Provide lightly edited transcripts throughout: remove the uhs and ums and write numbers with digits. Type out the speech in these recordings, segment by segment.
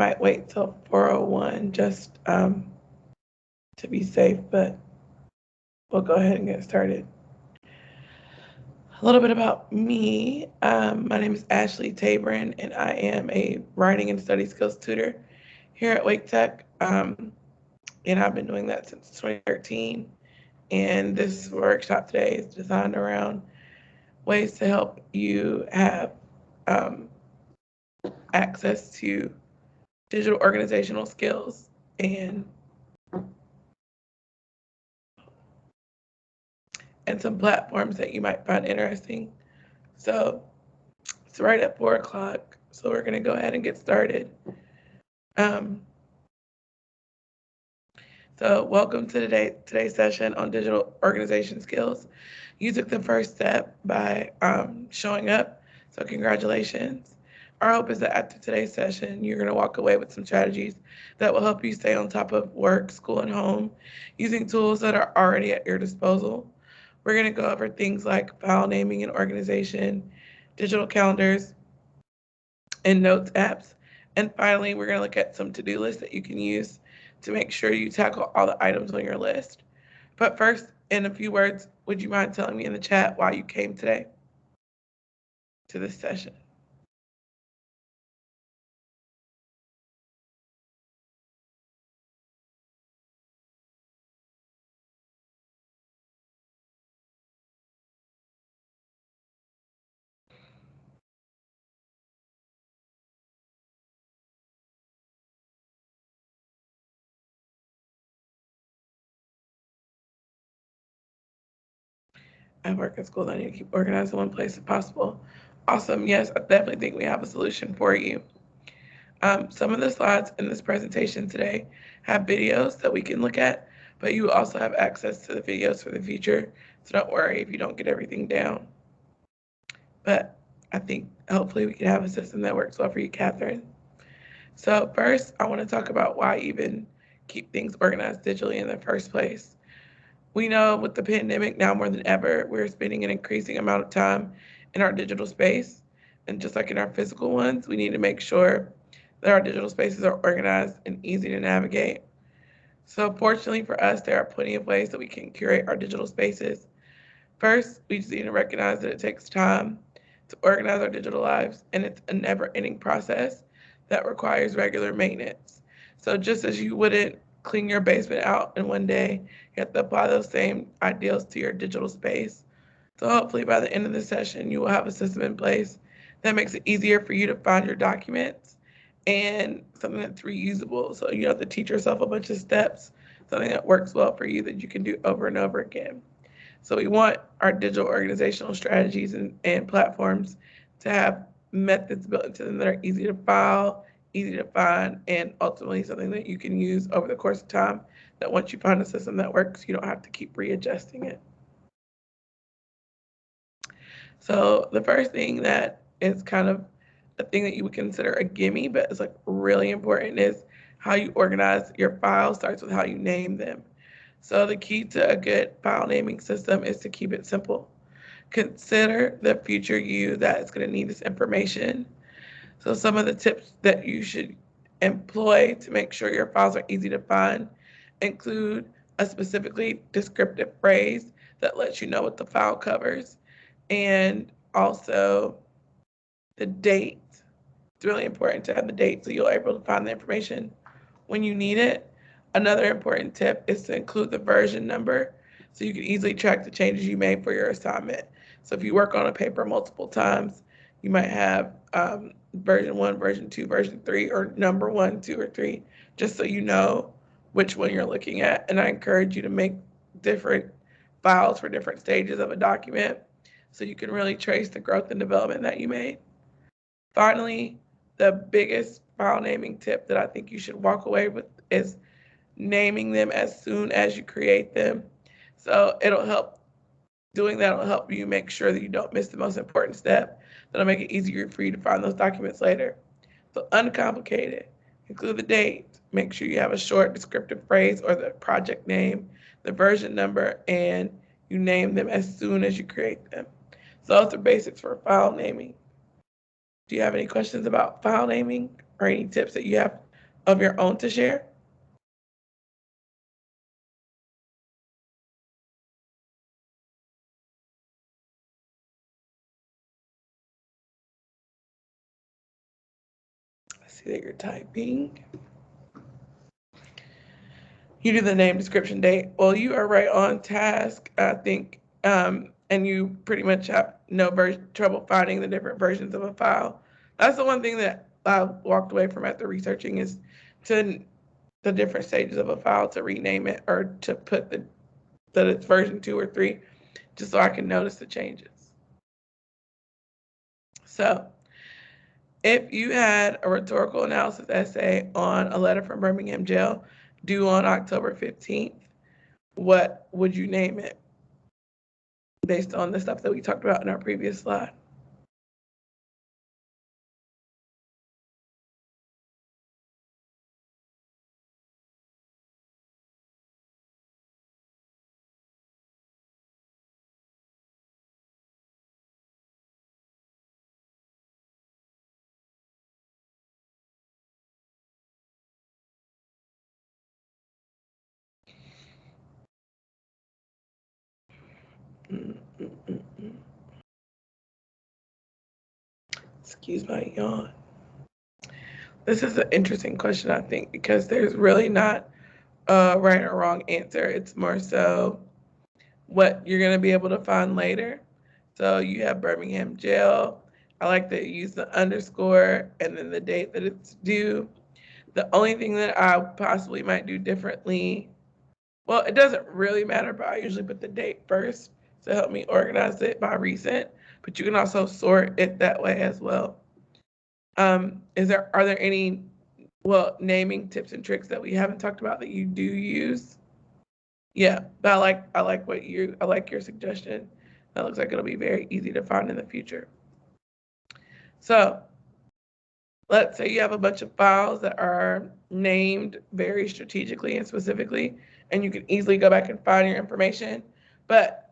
might wait till 4:01 just to be safe, but we'll go ahead and get started. A little bit about me. My name is Ashley Tabron, and I am a writing and study skills tutor here at Wake Tech. And I've been doing that since 2013. And this workshop today is designed around ways to help you have um, access to digital organizational skills and some platforms that you might find interesting. So it's right at 4 o'clock. So we're going to go ahead and get started. Um, so welcome to today's session on digital organization skills. You took the first step by showing up. So congratulations. Our hope is that after today's session, you're going to walk away with some strategies that will help you stay on top of work, school, and home using tools that are already at your disposal. We're going to go over things like file naming and organization, digital calendars, and notes apps. And finally, we're going to look at some to-do lists that you can use to make sure you tackle all the items on your list. But first, in a few words, would you mind telling me in the chat why you came today to this session? I work at school. I need to keep organized in one place if possible. Awesome. Yes, I definitely think we have a solution for you. Some of the slides in this presentation today have videos that we can look at, but you also have access to the videos for the future. So don't worry if you don't get everything down. But I think hopefully we can have a system that works well for you, Catherine. So first, I want to talk about why even keep things organized digitally in the first place. We know with the pandemic now more than ever, we're spending an increasing amount of time in our digital space. And just like in our physical ones, we need to make sure that our digital spaces are organized and easy to navigate. So fortunately for us, there are plenty of ways that we can curate our digital spaces. First, we just need to recognize that it takes time to organize our digital lives, and it's a never-ending process that requires regular maintenance. So just as you wouldn't clean your basement out in one day, you have to apply those same ideals to your digital space. So hopefully by the end of the session, you will have a system in place that makes it easier for you to find your documents and something that's reusable. So you don't have to teach yourself a bunch of steps, something that works well for you that you can do over and over again. So we want our digital organizational strategies and platforms to have methods built into them that are easy to file, easy to find, and ultimately something that you can use over the course of time that once you find a system that works, you don't have to keep readjusting it. So the first thing that is kind of a thing that you would consider a gimme, but it's like really important is how you organize your files starts with how you name them. So the key to a good file naming system is to keep it simple. Consider the future you that is going to need this information. So some of the tips that you should employ to make sure your files are easy to find include a specifically descriptive phrase that lets you know what the file covers, and also the date. It's really important to have the date so you're able to find the information when you need it. Another important tip is to include the version number so you can easily track the changes you made for your assignment. So if you work on a paper multiple times, you might have version 1, version 2, version 3, or number 1, 2, or 3, just so you know which one you're looking at. And I encourage you to make different files for different stages of a document so you can really trace the growth and development that you made. Finally, the biggest file naming tip that I think you should walk away with is naming them as soon as you create them. So doing that will help you make sure that you don't miss the most important step. That'll make it easier for you to find those documents later. So uncomplicated, include the date, make sure you have a short descriptive phrase or the project name, the version number, and you name them as soon as you create them. So those are basics for file naming. Do you have any questions about file naming or any tips that you have of your own to share? I see that you're typing. You do the name, description, date. Well, you are right on task, I think, and you pretty much have no trouble finding the different versions of a file. That's the one thing that I walked away from after researching is to the different stages of a file to rename it or to put that it's version 2 or 3, just so I can notice the changes. So if you had a rhetorical analysis essay on a letter from Birmingham jail due on October 15th, what would you name it based on the stuff that we talked about in our previous slide? Mm, mm, mm, mm. Excuse my yawn. This is an interesting question, I think, because there's really not a right or wrong answer. It's more so what you're going to be able to find later. So you have Birmingham jail. I like to use the underscore and then the date that it's due. The only thing that I possibly might do differently, well, it doesn't really matter, but I usually put the date first to help me organize it by recent, but you can also sort it that way as well. Are there any, well, naming tips and tricks that we haven't talked about that you do use? Yeah, but I like your suggestion. That looks like it'll be very easy to find in the future. So let's say you have a bunch of files that are named very strategically and specifically, and you can easily go back and find your information. But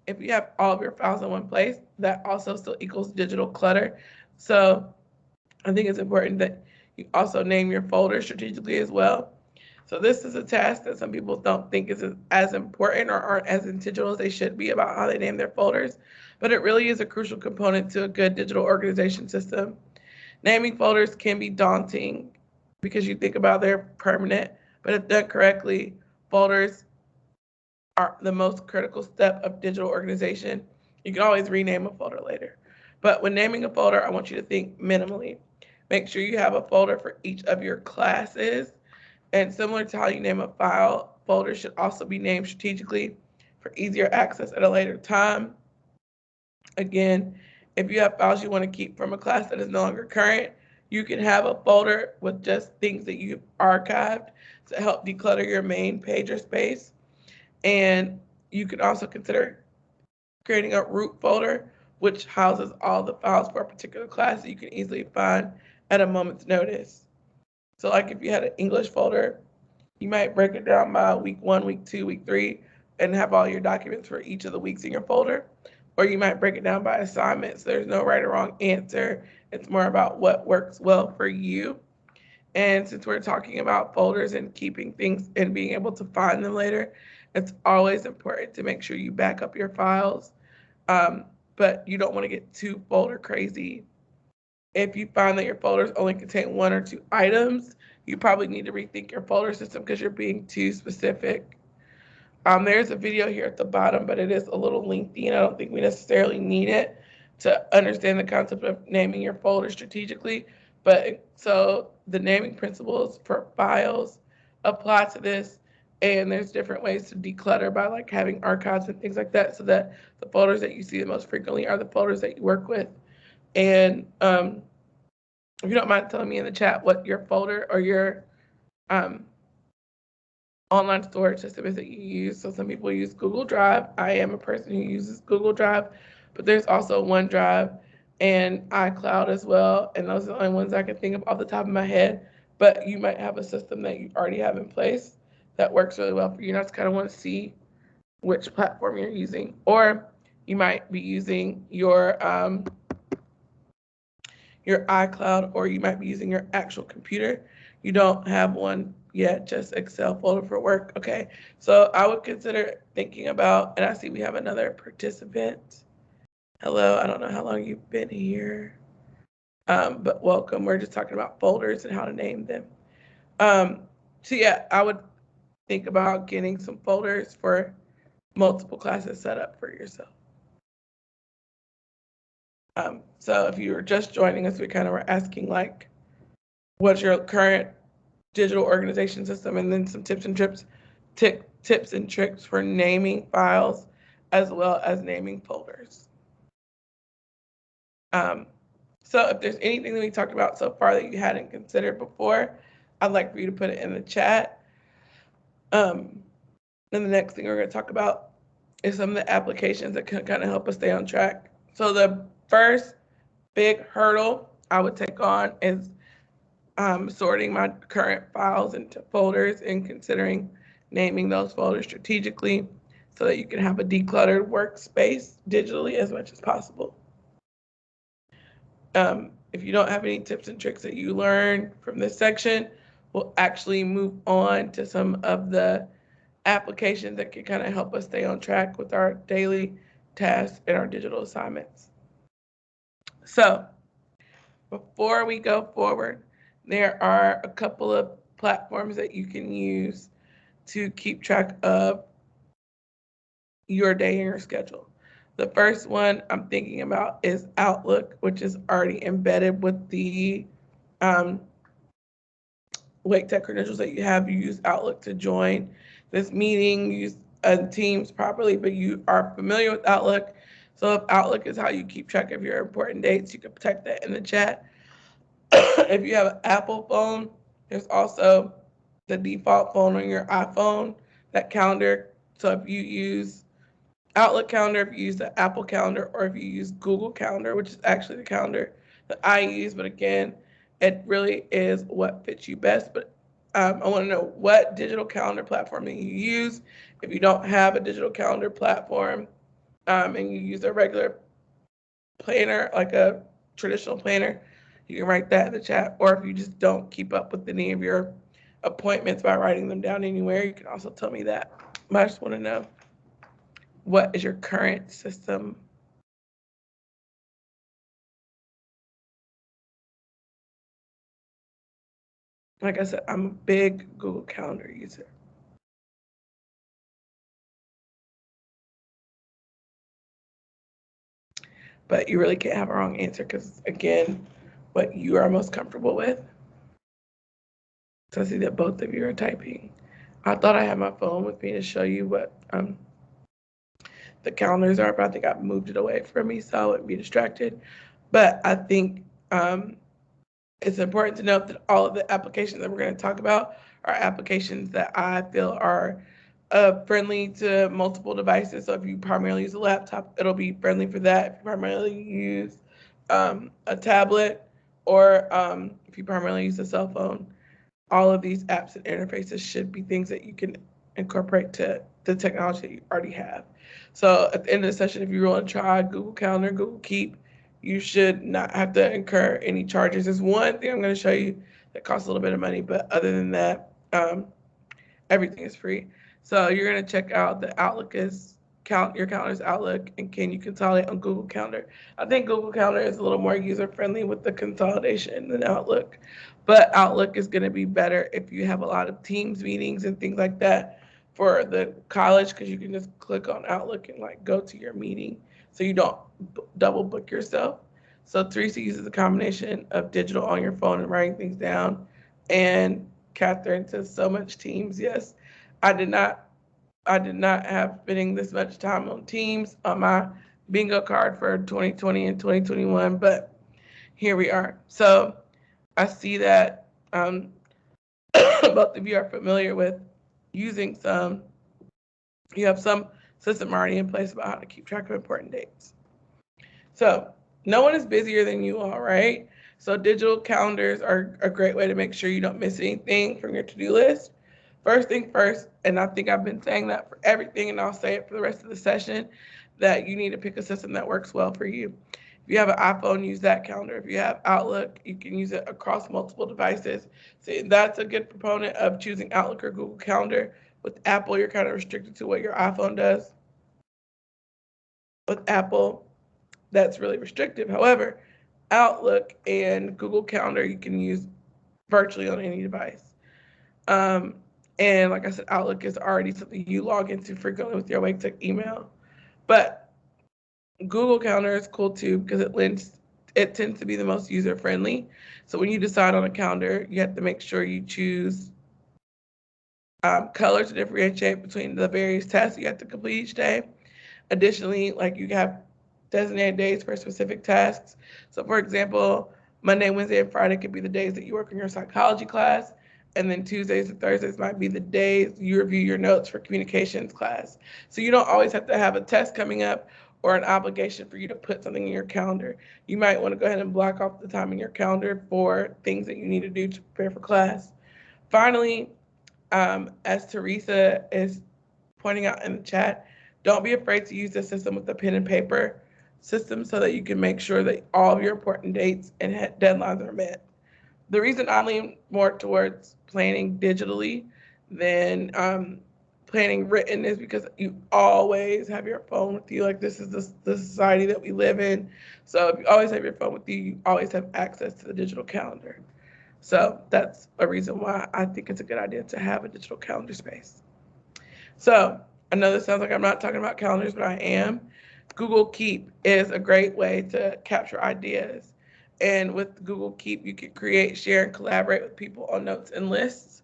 if you have all of your files in one place, that also still equals digital clutter. So I think it's important that you also name your folder strategically as well. So this is a task that some people don't think is as important or aren't as intentional as they should be about how they name their folders, but it really is a crucial component to a good digital organization system. Naming folders can be daunting because you think about they're permanent, but if done correctly, folders are the most critical step of digital organization. You can always rename a folder later. But when naming a folder, I want you to think minimally. Make sure you have a folder for each of your classes. And similar to how you name a file, folders should also be named strategically for easier access at a later time. Again, if you have files you want to keep from a class that is no longer current, you can have a folder with just things that you've archived to help declutter your main page or space. And you can also consider creating a root folder, which houses all the files for a particular class that you can easily find at a moment's notice. So like if you had an English folder, you might break it down by week 1, week 2, week 3, and have all your documents for each of the weeks in your folder. Or you might break it down by assignments. There's no right or wrong answer. It's more about what works well for you. And since we're talking about folders and keeping things and being able to find them later, it's always important to make sure you back up your files. But you don't want to get too folder crazy. If you find that your folders only contain 1 or 2 items, you probably need to rethink your folder system because you're being too specific. There's a video here at the bottom, but it is a little lengthy, and I don't think we necessarily need it to understand the concept of naming your folder strategically. But so the naming principles for files apply to this, and there's different ways to declutter by like having archives and things like that, so that the folders that you see the most frequently are the folders that you work with. And if you don't mind telling me in the chat what your folder or your um, online storage system is that you use. So some people use Google Drive. I am a person who uses Google Drive, but there's also OneDrive and iCloud as well. And those are the only ones I can think of off the top of my head. But you might have a system that you already have in place that works really well for you. And I just kind of want to see which platform you're using. Or you might be using your iCloud, or you might be using your actual computer. You don't have one yet, just Excel folder for work. Okay, so I would consider thinking about, and I see we have another participant. Hello, I don't know how long you've been here, but welcome. We're just talking about folders and how to name them. Um, so yeah, I would think about getting some folders for multiple classes set up for yourself. So if you were just joining us, we kind of were asking like, what's your current digital organization system, and then some tips and tricks for naming files as well as naming folders. Um, so if there's anything that we talked about so far that you hadn't considered before, I'd like for you to put it in the chat. Then the next thing we're going to talk about is some of the applications that can kind of help us stay on track. So the first big hurdle I would take on is sorting my current files into folders and considering naming those folders strategically so that you can have a decluttered workspace digitally as much as possible. If you don't have any tips and tricks that you learned from this section, we'll actually move on to some of the applications that can kind of help us stay on track with our daily tasks and our digital assignments. So before we go forward, there are a couple of platforms that you can use to keep track of your day and your schedule. The first one I'm thinking about is Outlook, which is already embedded with the Wake Tech credentials that you have. You use Outlook to join this meeting, use Teams properly, but you are familiar with Outlook. So if Outlook is how you keep track of your important dates, you can type that in the chat. If you have an Apple phone, there's also the default phone on your iPhone, that calendar. So if you use Outlook calendar, if you use the Apple calendar, or if you use Google Calendar, which is actually the calendar that I use, but again, it really is what fits you best. But I want to know what digital calendar platform that you use. If you don't have a digital calendar platform and you use a regular planner, like a traditional planner, you can write that in the chat. Or if you just don't keep up with any of your appointments by writing them down anywhere, you can also tell me that. But I just want to know, what is your current system? Like I said, I'm a big Google Calendar user. But you really can't have a wrong answer because, again, what you are most comfortable with. So I see that both of you are typing. I thought I had my phone with me to show you what the calendars are, but I think I moved it away from me so I wouldn't be distracted. But I think it's important to note that all of the applications that we're going to talk about are applications that I feel are friendly to multiple devices. So if you primarily use a laptop, it'll be friendly for that. If you primarily use a tablet, or if you primarily use a cell phone, all of these apps and interfaces should be things that you can incorporate to the technology that you already have. So at the end of the session, if you want to try Google Calendar, Google Keep, you should not have to incur any charges. There's one thing I'm going to show you that costs a little bit of money, but other than that, everything is free. So you're going to check out the Outlook is your calendar's Outlook, and can you consolidate on Google Calendar? I think Google Calendar is a little more user friendly with the consolidation than Outlook, but Outlook is going to be better if you have a lot of Teams meetings and things like that for the college, because you can just click on Outlook and like go to your meeting, so you don't double book yourself. So Teresa uses a combination of digital on your phone and writing things down, and Catherine says so much Teams. Yes, I did not have spending this much time on Teams on my bingo card for 2020 and 2021, but here we are. So I see that both of you are familiar with using some, you have some system already in place about how to keep track of important dates. So no one is busier than you all, right? So digital calendars are a great way to make sure you don't miss anything from your to-do list. First thing first, and I think I've been saying that for everything, and I'll say it for the rest of the session, that you need to pick a system that works well for you. If you have an iPhone, use that calendar. If you have Outlook, you can use it across multiple devices. So that's a good proponent of choosing Outlook or Google Calendar. With Apple, you're kind of restricted to what your iPhone does. With Apple, that's really restrictive. However, Outlook and Google Calendar you can use virtually on any device. Um, and like I said, Outlook is already something you log into frequently with your Wake email. But Google Calendar is cool too because it tends to be the most user friendly. So when you decide on a calendar, you have to make sure you choose color to differentiate between the various tasks you have to complete each day. Additionally, like you have designated days for specific tasks. So for example, Monday, Wednesday, and Friday could be the days that you work in your psychology class. And then Tuesdays and Thursdays might be the days you review your notes for communications class. So you don't always have to have a test coming up or an obligation for you to put something in your calendar. You might want to go ahead and block off the time in your calendar for things that you need to do to prepare for class. Finally, as Teresa is pointing out in the chat, don't be afraid to use the system with the pen and paper system so that you can make sure that all of your important dates and deadlines are met. The reason I lean more towards planning digitally than planning written is because you always have your phone with you. Like this is the society that we live in. So if you always have your phone with you, you always have access to the digital calendar. So that's a reason why I think it's a good idea to have a digital calendar space. So I know this sounds like I'm not talking about calendars, but I am. Google Keep is a great way to capture ideas. And with Google Keep, you can create, share, and collaborate with people on notes and lists.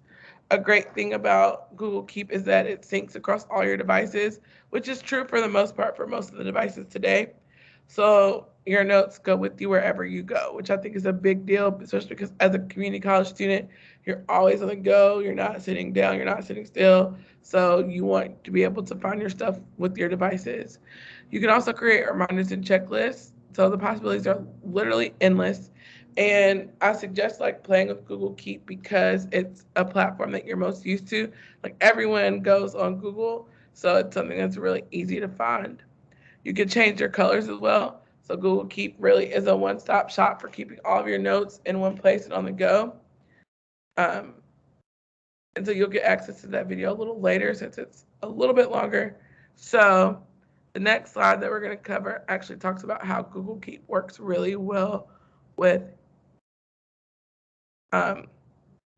A great thing about Google Keep is that it syncs across all your devices, which is true for the most part for most of the devices today. So your notes go with you wherever you go, which I think is a big deal, especially because as a community college student, you're always on the go. You're not sitting down. You're not sitting still. So you want to be able to find your stuff with your devices. You can also create reminders and checklists. So the possibilities are literally endless. And I suggest like playing with Google Keep because it's a platform that you're most used to. Like everyone goes on Google, so it's something that's really easy to find. You can change your colors as well. So Google Keep really is a one-stop shop for keeping all of your notes in one place and on the go. Um, and so you'll get access to that video a little later since it's a little bit longer. So the next slide that we're going to cover actually talks about how Google Keep works really well with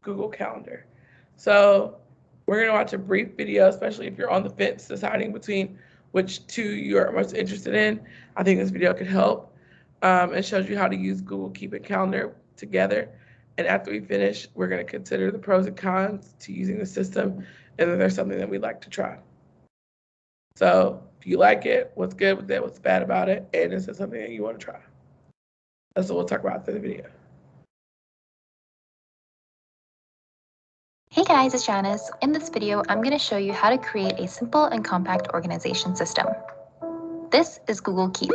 Google Calendar. So we're going to watch a brief video, especially if you're on the fence deciding between which two you're most interested in. I think this video could help. It shows you how to use Google Keep and Calendar together. And after we finish, we're going to consider the pros and cons to using the system, and then there's something that we'd like to try. So if you like it, what's good with it, what's bad about it, and is it something that you want to try? That's what we'll talk about through the video. Hey guys, it's Janice. In this video, I'm going to show you how to create a simple and compact organization system. This is Google Keep.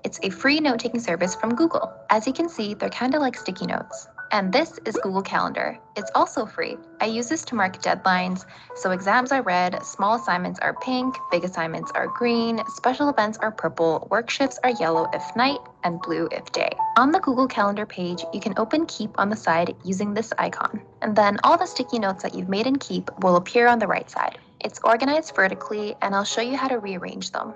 It's a free note-taking service from Google. As you can see, they're kind of like sticky notes. And this is Google Calendar. It's also free. I use this to mark deadlines, so exams are red, small assignments are pink, big assignments are green, special events are purple, work shifts are yellow if night, and blue if day. On the Google Calendar page, you can open Keep on the side using this icon. And then all the sticky notes that you've made in Keep will appear on the right side. It's organized vertically, and I'll show you how to rearrange them.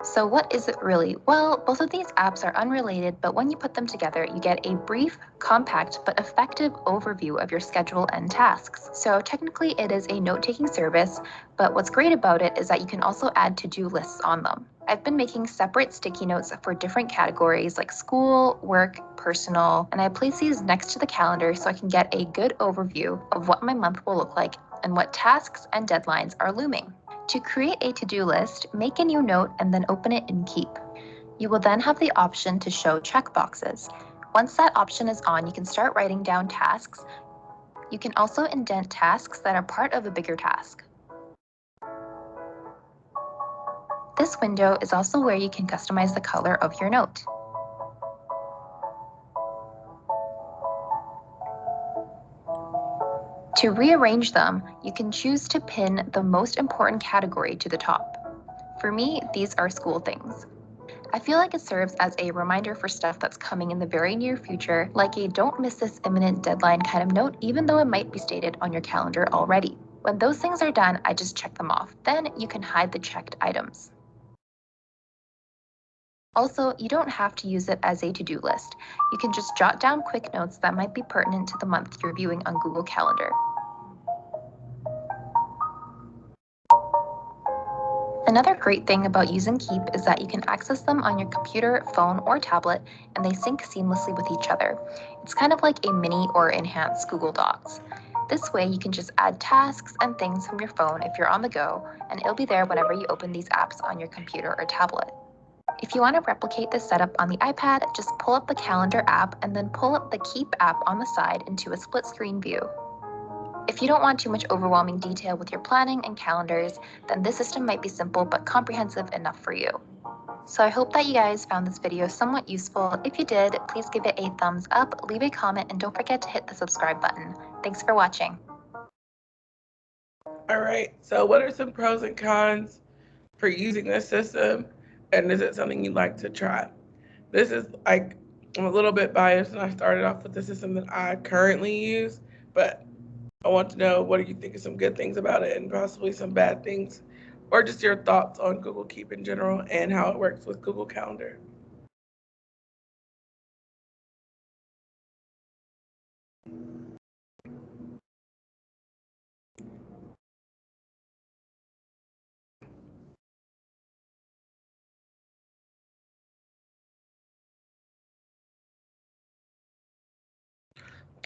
So what is it really? Well, both of these apps are unrelated, but when you put them together, you get a brief, compact, but effective overview of your schedule and tasks. So technically it is a note-taking service, but what's great about it is that you can also add to-do lists on them. I've been making separate sticky notes for different categories like school, work, personal, and I place these next to the calendar so I can get a good overview of what my month will look like and what tasks and deadlines are looming. To create a to-do list, make a new note and then open it in Keep. You will then have the option to show checkboxes. Once that option is on, you can start writing down tasks. You can also indent tasks that are part of a bigger task. This window is also where you can customize the color of your note. To rearrange them, you can choose to pin the most important category to the top. For me, these are school things. I feel like it serves as a reminder for stuff that's coming in the very near future, like a don't miss this imminent deadline kind of note, even though it might be stated on your calendar already. When those things are done, I just check them off. Then you can hide the checked items. Also, you don't have to use it as a to-do list. You can just jot down quick notes that might be pertinent to the month you're viewing on Google Calendar. Another great thing about using Keep is that you can access them on your computer, phone, or tablet, and they sync seamlessly with each other. It's kind of like a mini or enhanced Google Docs. This way, you can just add tasks and things from your phone if you're on the go, and it'll be there whenever you open these apps on your computer or tablet. If you want to replicate this setup on the iPad, just pull up the Calendar app and then pull up the Keep app on the side into a split screen view. If you don't want too much overwhelming detail with your planning and calendars, then this system might be simple but comprehensive enough for you. So I hope that you guys found this video somewhat useful. If you did, please give it a thumbs up, leave a comment, and don't forget to hit the subscribe button. Thanks for watching. All right, so what are some pros and cons for using this system, and is it something you'd like to try? This is like, I'm a little bit biased, and I started off with the system that I currently use, but I want to know, what do you think of some good things about it and possibly some bad things, or just your thoughts on Google Keep in general and how it works with Google Calendar.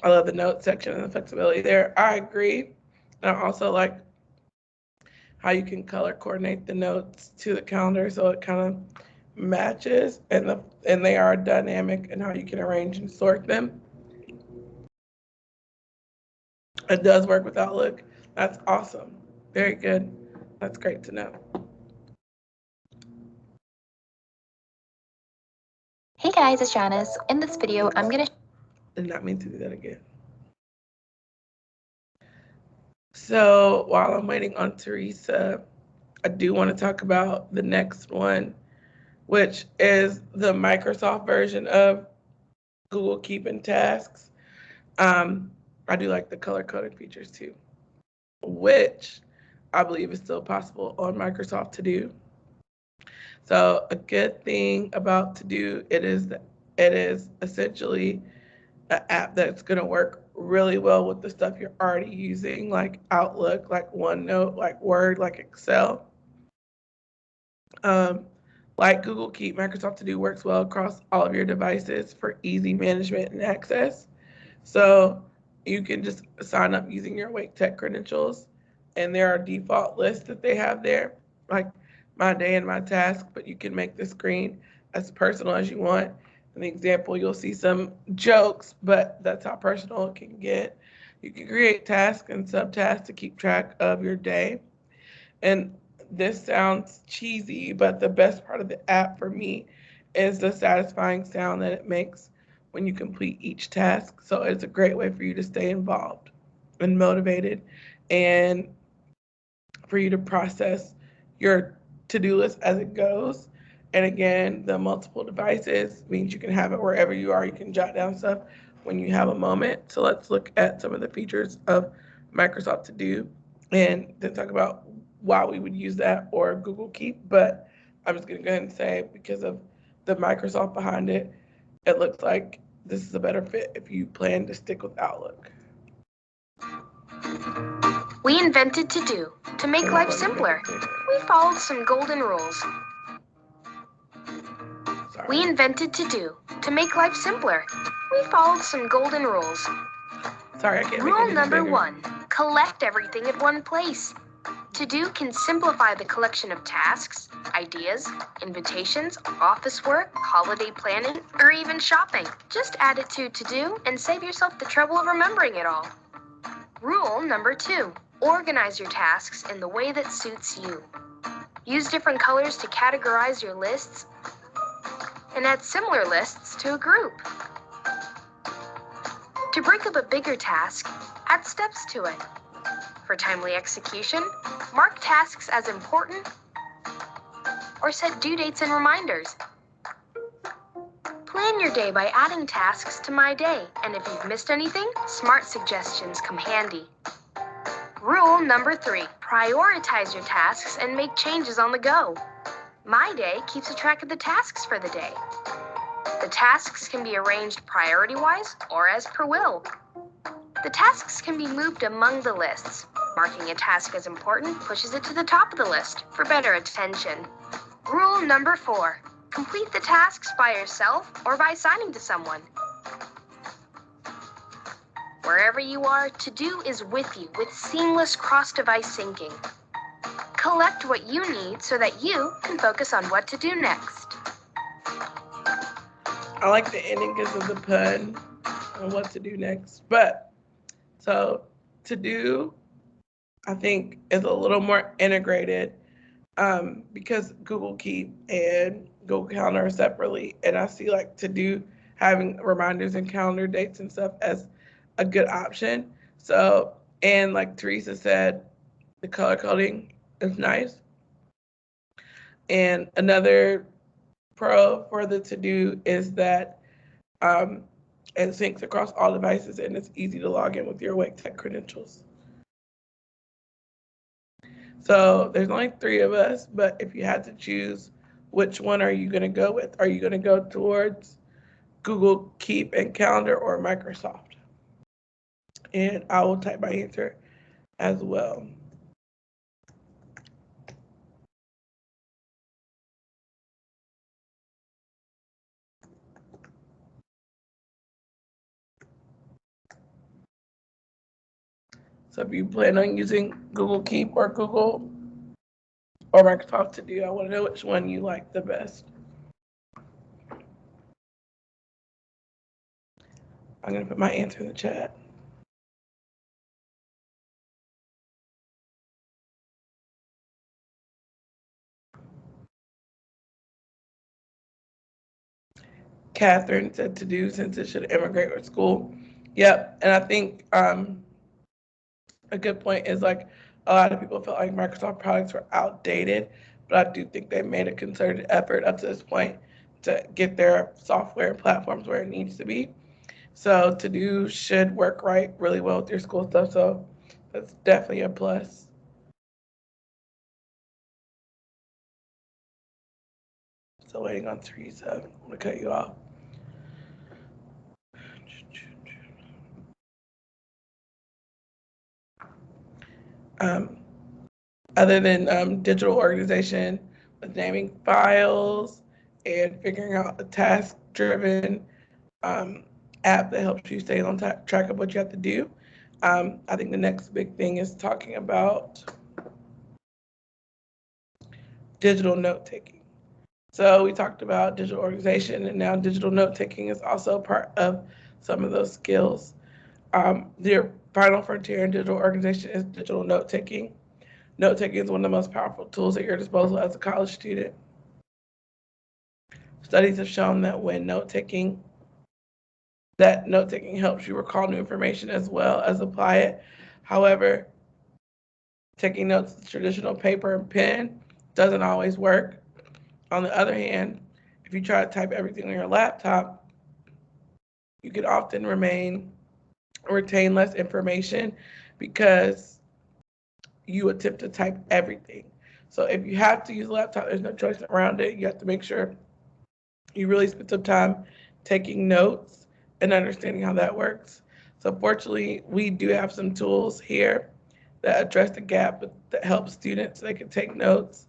I love the note section and the flexibility there. I agree. And I also like how you can color coordinate the notes to the calendar so it kind of matches, and they are dynamic in how you can arrange and sort them. It does work with Outlook. That's awesome. Very good. That's great to know. Hey guys, it's Janice. In this video, I'm gonna... Did not mean to do that again. So while I'm waiting on Teresa, I do want to talk about the next one, which is the Microsoft version of Google Keep and Tasks. I do like the color-coded features too, which I believe is still possible on Microsoft To Do. So a good thing about To Do, it is essentially an app that's going to work really well with the stuff you're already using, like Outlook, like OneNote, like Word, like Excel. Like Google Keep, Microsoft To Do works well across all of your devices for easy management and access. So you can just sign up using your Wake Tech credentials, and there are default lists that they have there, like my day and my task, but you can make the screen as personal as you want. In the example, you'll see some jokes, but that's how personal it can get. You can create tasks and subtasks to keep track of your day. And this sounds cheesy, but the best part of the app for me is the satisfying sound that it makes when you complete each task. So it's a great way for you to stay involved and motivated, and for you to process your to-do list as it goes. And again, the multiple devices means you can have it wherever you are. You can jot down stuff when you have a moment. So let's look at some of the features of Microsoft To Do and then talk about why we would use that or Google Keep. But I'm just going to go ahead and say, because of the Microsoft behind it, it looks like this is a better fit if you plan to stick with Outlook. We invented To Do to make life simpler. We followed some golden rules. Sorry. We invented To Do to make life simpler. We followed some golden rules. Sorry, I can't make it Rule any number bigger. 1, collect everything at one place. To Do can simplify the collection of tasks, ideas, invitations, office work, holiday planning, or even shopping. Just add it to Do and save yourself the trouble of remembering it all. Rule number 2, organize your tasks in the way that suits you. Use different colors to categorize your lists and add similar lists to a group. To break up a bigger task, add steps to it. For timely execution, mark tasks as important or set due dates and reminders. Plan your day by adding tasks to My Day, and if you've missed anything, Smart Suggestions come handy. Rule number 3, prioritize your tasks and make changes on the go. My Day keeps a track of the tasks for the day. The tasks can be arranged priority-wise or as per will. The tasks can be moved among the lists. Marking a task as important pushes it to the top of the list for better attention. Rule number 4, complete the tasks by yourself or by assigning to someone. Wherever you are, To-Do is with you with seamless cross-device syncing. Collect what you need so that you can focus on what to do next. I like the ending because of the pun on what to do next. But so To-Do, I think, is a little more integrated because Google Keep and Google Calendar are separately. And I see like To-Do having reminders and calendar dates and stuff as a good option. So, and like Teresa said, the color coding is nice. And another pro for the To-Do is that it syncs across all devices and it's easy to log in with your Wake Tech credentials. So there's only 3 of us, but if you had to choose, which one are you going to go with? Are you going to go towards Google Keep and Calendar or Microsoft? And I will type my answer as well. So if you plan on using Google Keep or Google or Microsoft To-Do, I want to know which one you like the best. I'm going to put my answer in the chat. Catherine said To-Do since it should immigrate with school. Yep, and I think a good point is like a lot of people felt like Microsoft products were outdated, but I do think they made a concerted effort up to this point to get their software and platforms where it needs to be. So To-Do should work really well with your school stuff. So that's definitely a plus. So waiting on Teresa. I'm gonna cut you off. Other than digital organization with naming files and figuring out a task-driven app that helps you stay on track of what you have to do. I think the next big thing is talking about digital note-taking. So we talked about digital organization, and now digital note-taking is also part of some of those skills. The final frontier in digital organization is digital note-taking. Note-taking is one of the most powerful tools at your disposal as a college student. Studies have shown that when note-taking helps you recall new information as well as apply it. However, taking notes with traditional paper and pen doesn't always work. On the other hand, if you try to type everything on your laptop, you can often retain less information because you attempt to type everything. So if you have to use a laptop, there's no choice around it. You have to make sure you really spend some time taking notes and understanding how that works. So fortunately, we do have some tools here that address the gap that help students so they can take notes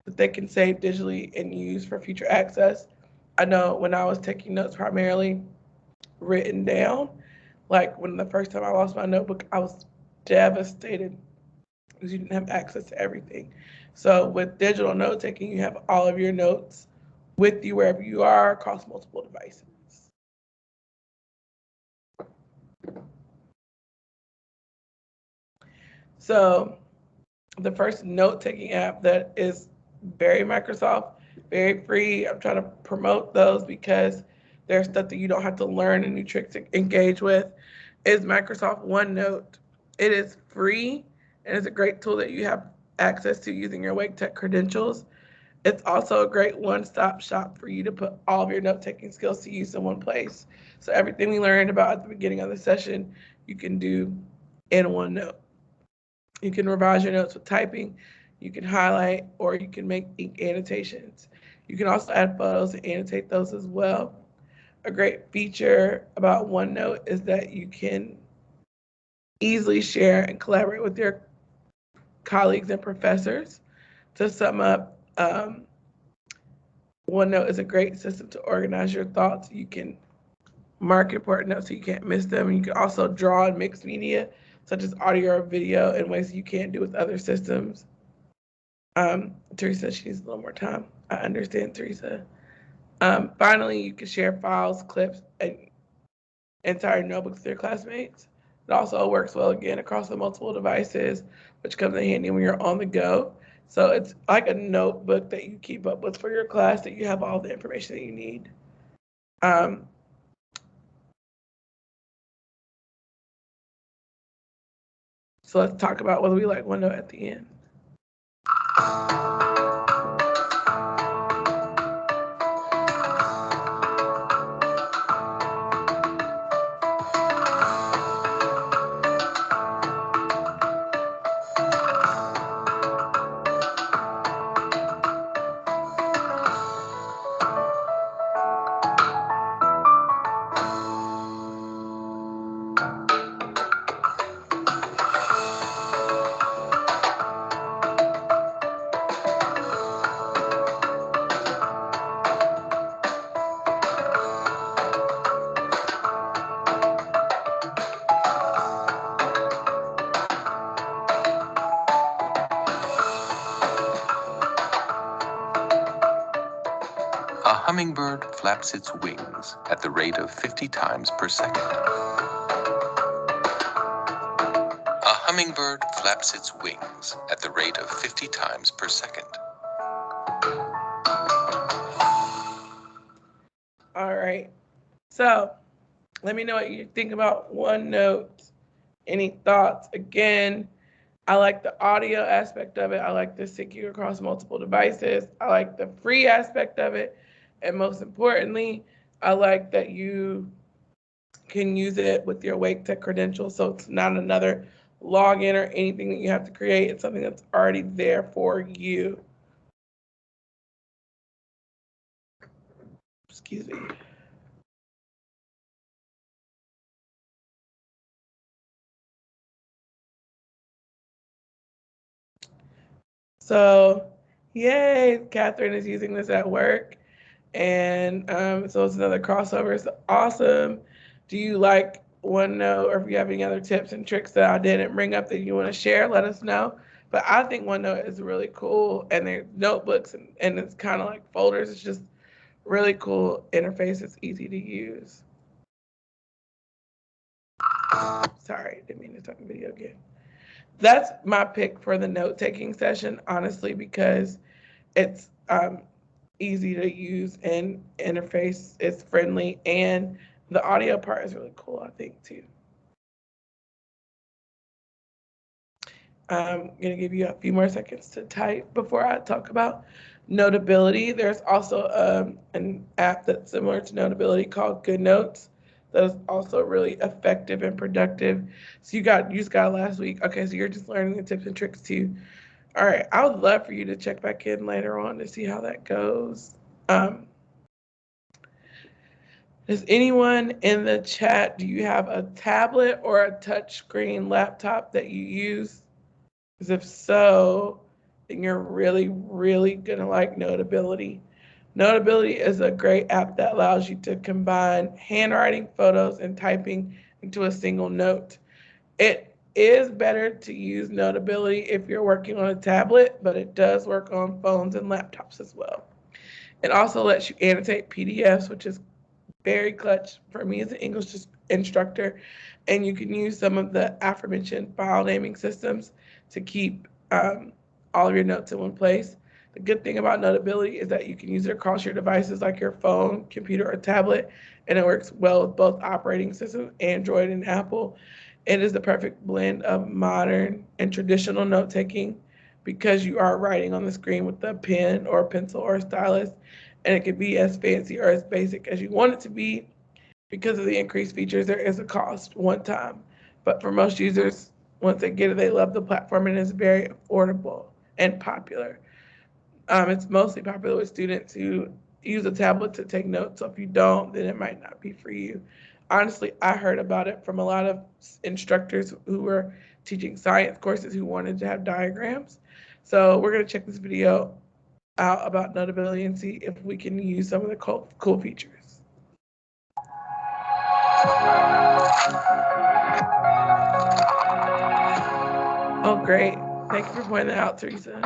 that they can save digitally and use for future access. I know when I was taking notes primarily written down, like when the first time I lost my notebook, I was devastated because you didn't have access to everything. So with digital note taking, you have all of your notes with you wherever you are across multiple devices. So the first note-taking app that is very Microsoft, very free. I'm trying to promote those because there's stuff that you don't have to learn and new tricks to engage with, is Microsoft OneNote. It is free and it's a great tool that you have access to using your Wake Tech credentials. It's also a great one-stop shop for you to put all of your note-taking skills to use in one place. So everything we learned about at the beginning of the session, you can do in OneNote. You can revise your notes with typing, you can highlight, or you can make ink annotations. You can also add photos and annotate those as well. A great feature about OneNote is that you can easily share and collaborate with your colleagues and professors. To sum up, OneNote is a great system to organize your thoughts. You can mark important notes so you can't miss them. And you can also draw and mix media, such as audio or video, in ways you can't do with other systems. Teresa, she needs a little more time. I understand, Teresa. Finally, you can share files, clips, and entire notebooks with your classmates. It also works well, again, across the multiple devices, which comes in handy when you're on the go. So it's like a notebook that you keep up with for your class, that you have all the information that you need. So let's talk about whether we like OneNote at the end. A hummingbird flaps its wings at the rate of 50 times per second. A hummingbird flaps its wings at the rate of 50 times per second. All right. So let me know what you think about OneNote. Any thoughts? Again, I like the audio aspect of it. I like the syncing across multiple devices. I like the free aspect of it. And most importantly, I like that you can use it with your Wake Tech credentials. So it's not another login or anything that you have to create. It's something that's already there for you. Excuse me. So, yay, Catherine is using this at work. And so it's another crossover. It's awesome. Do you like OneNote, or if you have any other tips and tricks that I didn't bring up that you want to share, let us know. But I think OneNote is really cool, and they're notebooks, and it's kind of like folders. It's just really cool interface. It's easy to use. Sorry, didn't mean to talk video again. That's my pick for the note-taking session, honestly, because it's easy to use and interface is friendly, and the audio part is really cool, I think, too. I'm gonna give you a few more seconds to type before I talk about Notability. There's also an app that's similar to Notability called GoodNotes that is also really effective and productive. So you just got last week. Okay, so you're just learning the tips and tricks too. All right, I would love for you to check back in later on to see how that goes. Does anyone in the chat, do you have a tablet or a touchscreen laptop that you use? Because if so, then you're really, really gonna like Notability. Notability is a great app that allows you to combine handwriting, photos, and typing into a single note. It is better to use Notability if you're working on a tablet, but it does work on phones and laptops as well. It also lets you annotate PDFs, which is very clutch for me as an English instructor. And you can use some of the aforementioned file naming systems to keep all of your notes in one place. The good thing about Notability is that you can use it across your devices like your phone, computer, or tablet, and it works well with both operating systems, Android and Apple. It is the perfect blend of modern and traditional note-taking because you are writing on the screen with a pen or a pencil or a stylus, and it could be as fancy or as basic as you want it to be. Because of the increased features, there is a cost one time. But for most users, once they get it, they love the platform and it's very affordable and popular. It's mostly popular with students who use a tablet to take notes. So if you don't, then it might not be for you. Honestly, I heard about it from a lot of instructors who were teaching science courses who wanted to have diagrams. So we're going to check this video out about Notability and see if we can use some of the cool features. Oh, great. Thank you for pointing that out, Teresa.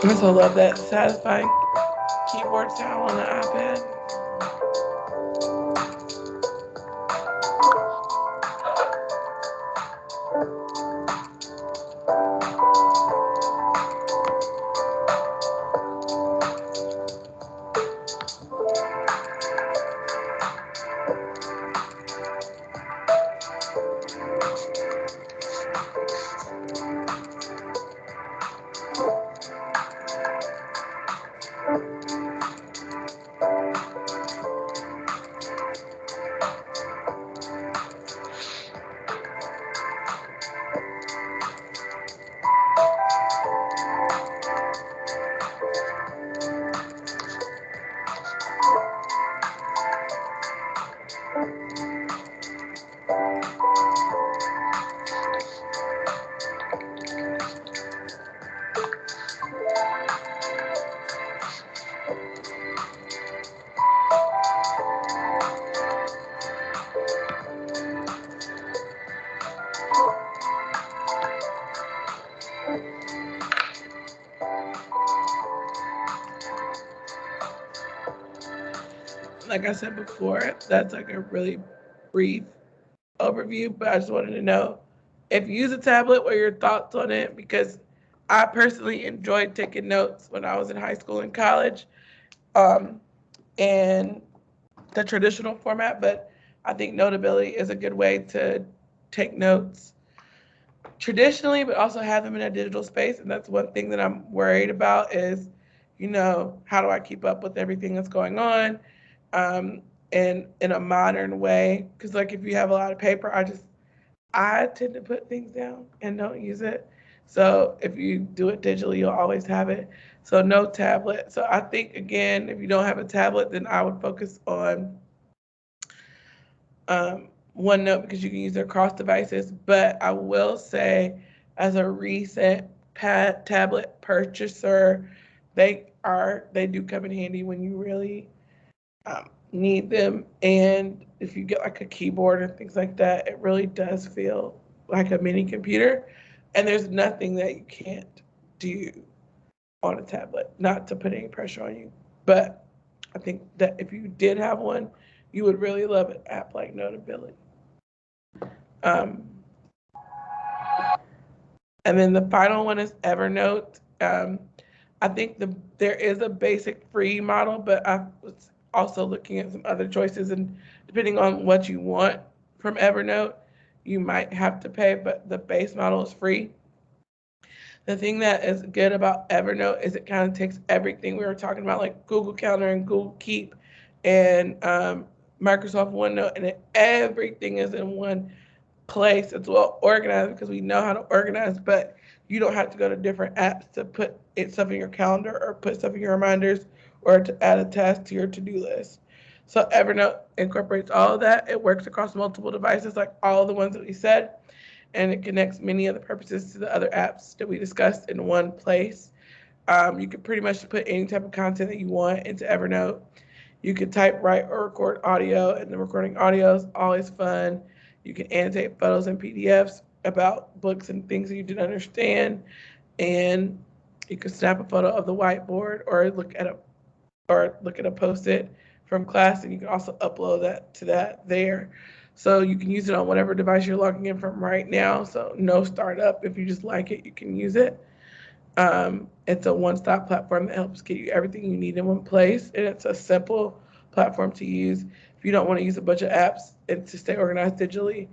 I also love that satisfying keyboard sound on the iPad. Like I said before, that's like a really brief overview, but I just wanted to know if you use a tablet, what are your thoughts on it? Because I personally enjoyed taking notes when I was in high school and college, um, and the traditional format, but I think Notability is a good way to take notes traditionally, but also have them in a digital space. And that's one thing that I'm worried about is, how do I keep up with everything that's going on, and in a modern way? Because like if you have a lot of paper, I tend to put things down and don't use it. So if you do it digitally, you'll always have it. So no tablet. So I think again, if you don't have a tablet, then I would focus on OneNote because you can use it across devices. But I will say, as a recent tablet purchaser, they do come in handy when you really need them. And if you get like a keyboard and things like that, it really does feel like a mini computer. And there's nothing that you can't do on a tablet, not to put any pressure on you. But I think that if you did have one, you would really love an app like Notability. Um, and then the final one is Evernote. I think there is a basic free model, but I was also looking at some other choices, and depending on what you want from Evernote, you might have to pay, but the base model is free. The thing that is good about Evernote is it kind of takes everything we were talking about, like Google Calendar and Google Keep and Microsoft OneNote, and everything is in one place. It's well organized because we know how to organize, but you don't have to go to different apps to put stuff in your calendar or put stuff in your reminders or to add a task to your to-do list. So Evernote incorporates all of that. It works across multiple devices, like all the ones that we said, and it connects many of the purposes to the other apps that we discussed in one place. You can pretty much put any type of content that you want into Evernote. You can type, write, or record audio, and the recording audio is always fun. You can annotate photos and PDFs about books and things that you didn't understand. And you can snap a photo of the whiteboard or look at or look at a post-it from class, and you can also upload that to that there. So you can use it on whatever device you're logging in from right now. So no startup. If you just like it, you can use it. It's a one-stop platform that helps get you everything you need in one place, and it's a simple platform to use. If you don't want to use a bunch of apps and to stay organized digitally,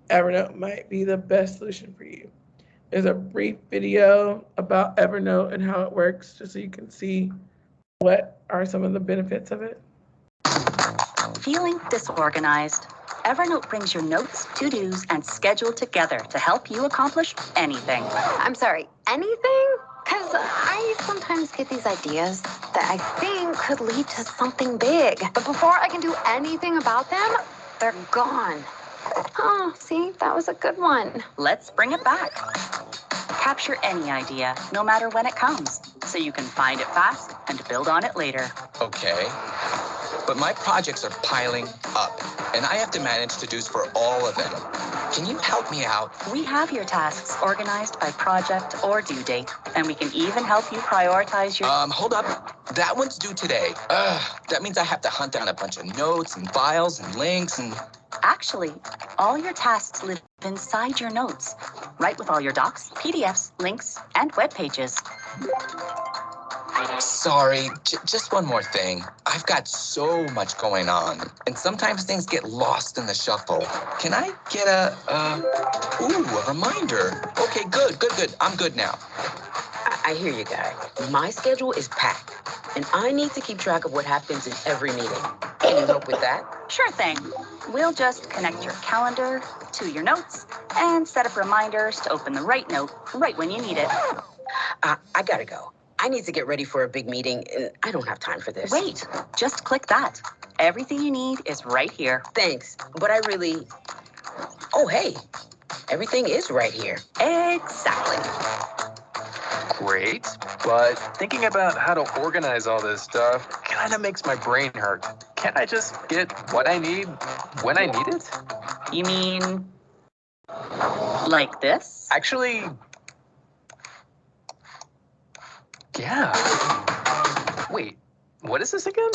Evernote might be the best solution for you. There's a brief video about Evernote and how it works, just so you can see what are some of the benefits of it. Feeling disorganized? Evernote brings your notes, to-dos, and schedule together to help you accomplish anything. I'm sorry, anything? Because I sometimes get these ideas that I think could lead to something big. But before I can do anything about them, they're gone. Oh, see, that was a good one. Let's bring it back. Capture any idea, no matter when it comes, so you can find it fast and build on it later. Okay, but my projects are piling up, and I have to manage to-dos for all of them. Can you help me out? We have your tasks organized by project or due date, and we can even help you prioritize your... Hold up. That one's due today. That means I have to hunt down a bunch of notes and files and links and... Actually, all your tasks live inside your notes, right with all your docs, PDFs, links, and web pages. Sorry, just one more thing. I've got so much going on, and sometimes things get lost in the shuffle. Can I get a reminder? Okay, good. I'm good now. I hear you, Guy. My schedule is packed, and I need to keep track of what happens in every meeting. Can you help with that? Sure thing. We'll just connect your calendar to your notes and set up reminders to open the right note right when you need it. I gotta go. I need to get ready for a big meeting, and I don't have time for this. Wait, just click that. Everything you need is right here. Thanks, but I really... Oh, hey, everything is right here. Exactly. Great, but thinking about how to organize all this stuff kind of makes my brain hurt. Can't I just get what I need when I need it? You mean like this? Actually, yeah. Wait, what is this again?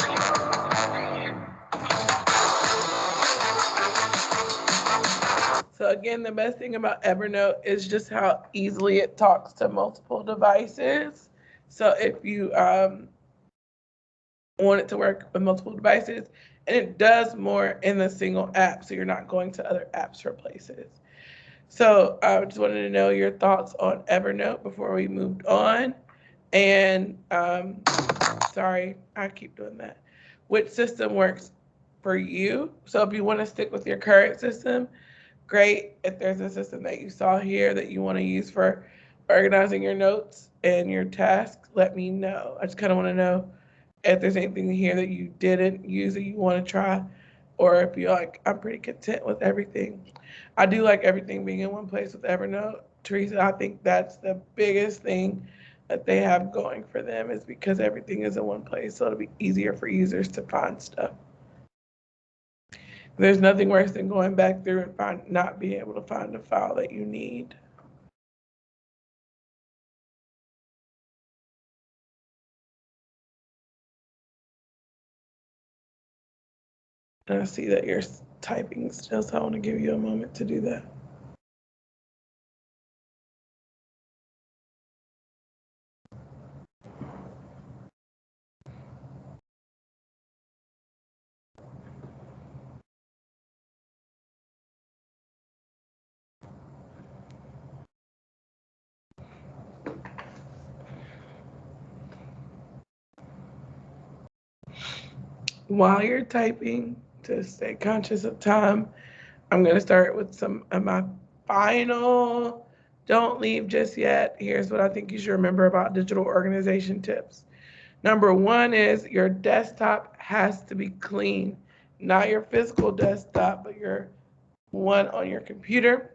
So again, the best thing about Evernote is just how easily it talks to multiple devices. So if you want it to work with multiple devices, and it does more in the single app, so you're not going to other apps for places. So I just wanted to know your thoughts on Evernote before we moved on. And sorry, I keep doing that. Which system works for you? So if you want to stick with your current system, great. If there's a system that you saw here that you want to use for organizing your notes and your tasks, let me know. I just kind of want to know if there's anything here that you didn't use that you want to try, or if you're like, I'm pretty content with everything. I do like everything being in one place with Evernote. Teresa, I think that's the biggest thing that they have going for them, is because everything is in one place, so it'll be easier for users to find stuff. There's nothing worse than going back through and not being able to find a file that you need. And I see that you're typing still, so I want to give you a moment to do that. While you're typing, to stay conscious of time, I'm going to start with some of my final, don't leave just yet. Here's what I think you should remember about digital organization tips. Number one is your desktop has to be clean, not your physical desktop, but your one on your computer.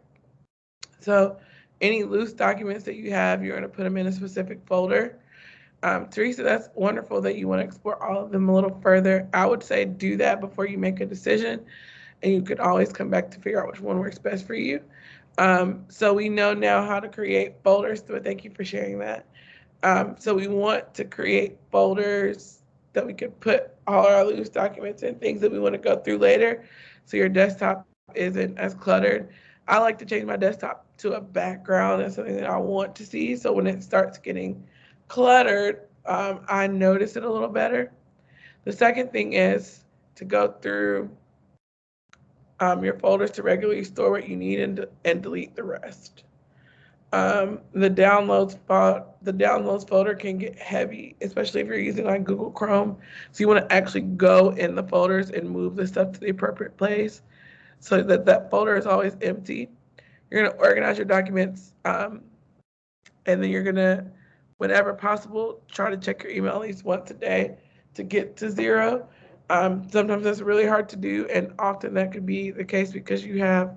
So any loose documents that you have, you're going to put them in a specific folder. Teresa, that's wonderful that you want to explore all of them a little further. I would say do that before you make a decision, and you could always come back to figure out which one works best for you. So we know now how to create folders, so thank you for sharing that. So we want to create folders that we could put all our loose documents and things that we want to go through later, so your desktop isn't as cluttered. I like to change my desktop to a background and something that I want to see, so when it starts getting cluttered, I notice it a little better. The second thing is to go through your folders to regularly store what you need and delete the rest. The downloads folder can get heavy, especially if you're using like Google Chrome. So you want to actually go in the folders and move the stuff to the appropriate place so that that folder is always empty. You're going to organize your documents, and then you're going to, whenever possible, try to check your email at least once a day to get to zero. Sometimes that's really hard to do, and often that could be the case because you have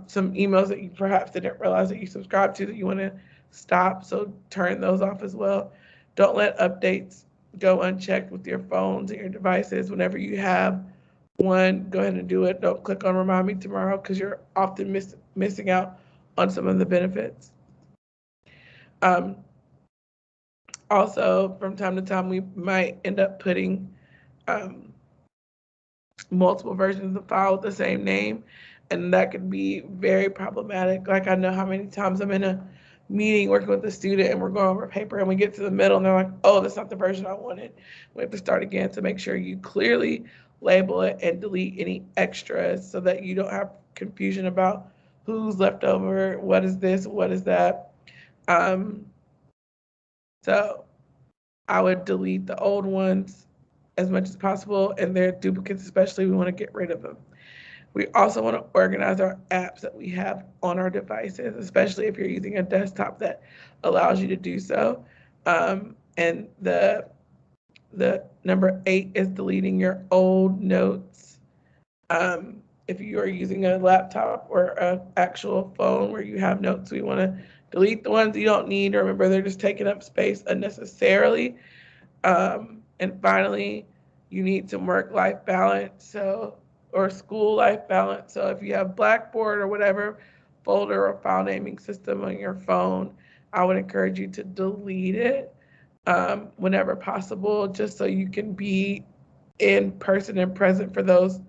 some emails that you perhaps didn't realize that you subscribe to that you want to stop, so turn those off as well. Don't let updates go unchecked with your phones and your devices. Whenever you have one, go ahead and do it. Don't click on remind me tomorrow because you're often missing out on some of the benefits. Also, from time to time, we might end up putting multiple versions of the file with the same name, and that could be very problematic. Like, I know how many times I'm in a meeting working with a student and we're going over paper and we get to the middle and they're like, oh, that's not the version I wanted. We have to start again to make sure you clearly label it and delete any extras so that you don't have confusion about who's left over, what is this, what is that. So I would delete the old ones as much as possible, and their duplicates especially, we want to get rid of them. We also want to organize our apps that we have on our devices, especially if you're using a desktop that allows you to do so. And the number 8 is deleting your old notes. If you are using a laptop or an actual phone where you have notes, we want to delete the ones you don't need. Remember, they're just taking up space unnecessarily. And finally, you need some work-life balance, or school-life balance. So if you have Blackboard or whatever folder or file naming system on your phone, I would encourage you to delete it whenever possible, just so you can be in person and present for those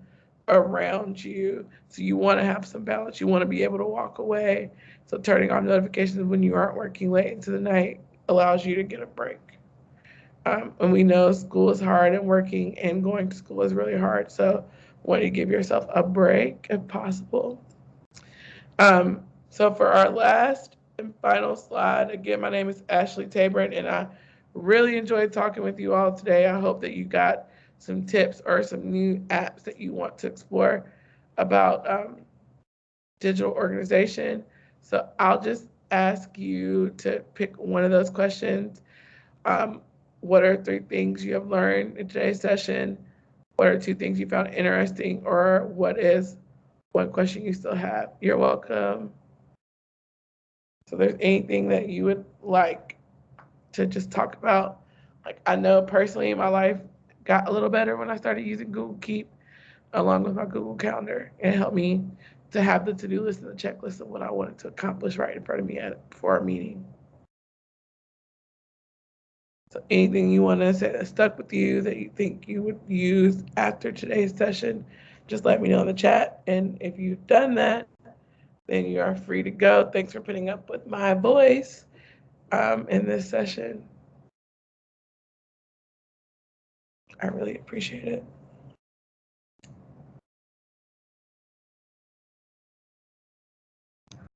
around you. So you want to have some balance. You want to be able to walk away. So turning off notifications when you aren't working late into the night allows you to get a break. And we know school is hard and working and going to school is really hard. So want to give yourself a break if possible. So for our last and final slide, again, my name is Ashley Tabron, and I really enjoyed talking with you all today. I hope that you got some tips or some new apps that you want to explore about digital organization. So I'll just ask you to pick one of those questions. What are 3 things you have learned in today's session? What are 2 things you found interesting? Or what is one question you still have? You're welcome. So there's anything that you would like to just talk about? Like, I know personally my life got a little better when I started using Google Keep along with my Google Calendar. It helped me to have the to-do list and the checklist of what I wanted to accomplish right in front of me before our meeting. So anything you want to say that stuck with you that you think you would use after today's session, just let me know in the chat. And if you've done that, then you are free to go. Thanks for putting up with my voice in this session. I really appreciate it.